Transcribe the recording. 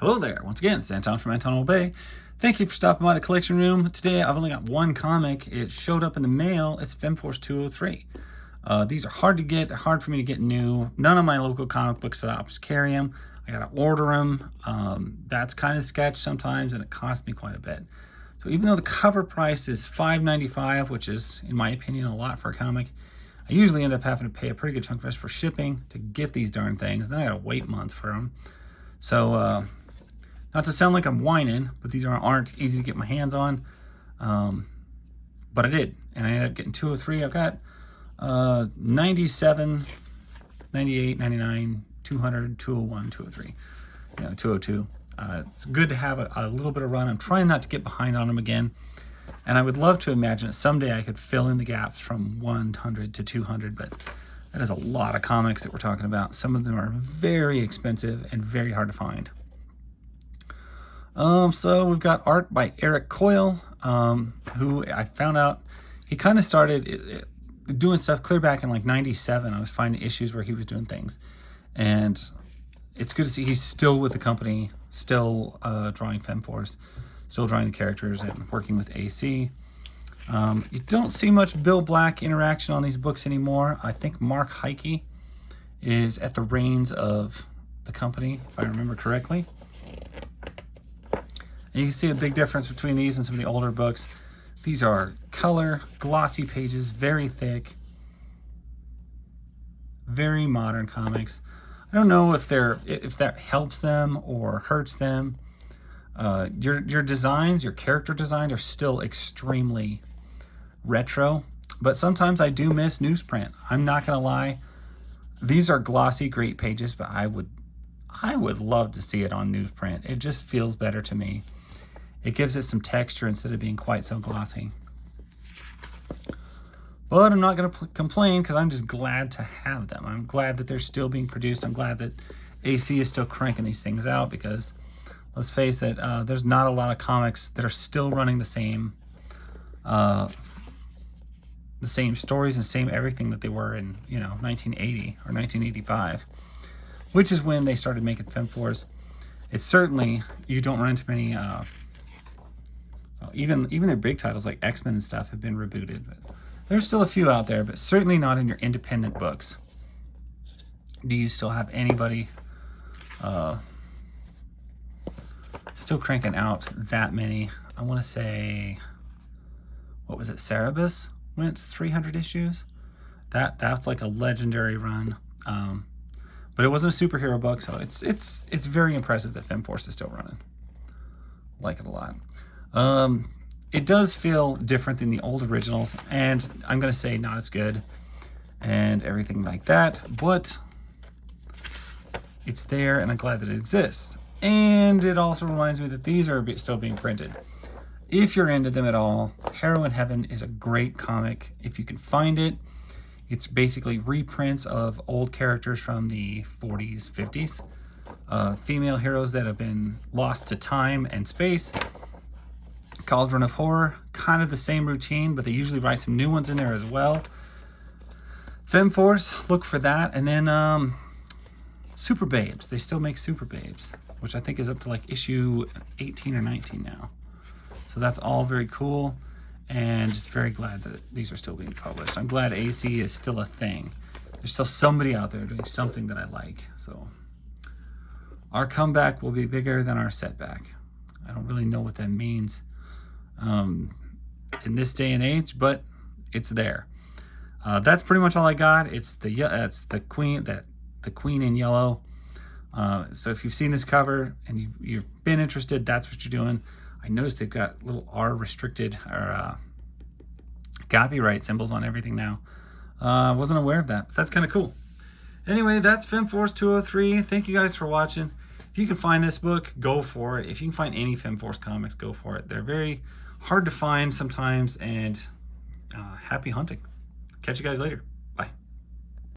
Hello there, once again, Santon from Antonio Bay. Thank you for stopping by the collection room. Today I've only got one comic. It showed up in the mail. It's Femforce 203. These are hard to get. They're hard for me to get new. None of my local comic book shops carry them. I gotta order them. That's kind of sketch sometimes, and it costs me quite a bit. So even though the cover price is $5.95, which is, in my opinion, a lot for a comic, I usually end up having to pay a pretty good chunk of it for shipping to get these darn things. Then I gotta wait months for them. So, not to sound like I'm whining, but these aren't easy to get my hands on. But I did, and I ended up getting 203. I've got 97, 98, 99, 200, 201, 203, 202. It's good to have a little bit of run. I'm trying not to get behind on them again. And I would love to imagine that someday I could fill in the gaps from 100 to 200, but that is a lot of comics that we're talking about. Some of them are very expensive and very hard to find. So we've got art by Eric Coyle, who I found out he kind of started doing stuff clear back in like 97. I was finding issues where he was doing things, and it's good to see he's still with the company, still drawing Femforce, still drawing the characters and working with AC. You don't see much Bill Black interaction on these books anymore. I think Mark Heike is at the reins of the company, if I remember correctly. And you can see a big difference between these and some of the older books. These are color, glossy pages, very thick, very modern comics. I don't know if that helps them or hurts them. Your designs, your character designs are still extremely retro, but sometimes I do miss newsprint. I'm not gonna lie. These are glossy, great pages, but I would love to see it on newsprint. It just feels better to me. It gives it some texture instead of being quite so glossy. But I'm not going to complain because I'm just glad to have them. I'm glad that they're still being produced. I'm glad that AC is still cranking these things out because, let's face it, there's not a lot of comics that are still running the same stories and same everything that they were in 1980 or 1985, which is when they started making Femforce. It's certainly, you don't run into many. Even their big titles like X-Men and stuff have been rebooted, but there's still a few out there, but certainly not in your independent books. Do you still have anybody still cranking out that many? I want to say, what was it? Cerebus went 300 issues. That's like a legendary run. But it wasn't a superhero book, so it's very impressive that Femforce is still running. Like it a lot. It does feel different than the old originals, and I'm going to say not as good and everything like that, but it's there, and I'm glad that it exists. And it also reminds me that these are still being printed. If you're into them at all, Harrow in Heaven is a great comic. If you can find it, it's basically reprints of old characters from the 40s, 50s. Female heroes that have been lost to time and space. Cauldron of Horror, kind of the same routine, but they usually write some new ones in there as well. Femforce, look for that. And then Super Babes. They still make Super Babes, which I think is up to like issue 18 or 19 now. So that's all very cool, and just very glad that these are still being published. I'm glad AC is still a thing. There's still somebody out there doing something that I like. So our comeback will be bigger than our setback. I don't really know what that means in this day and age, but it's there. That's pretty much all I got. It's the queen in yellow. So if you've seen this cover and you've been interested, that's what you're doing. I noticed they've got little R restricted or copyright symbols on everything now. I wasn't aware of that, but that's kind of cool. Anyway, that's Femforce 203. Thank you guys for watching. If you can find this book, go for it. If you can find any Femforce comics, go for it. They're very hard to find sometimes, and happy hunting. Catch you guys later.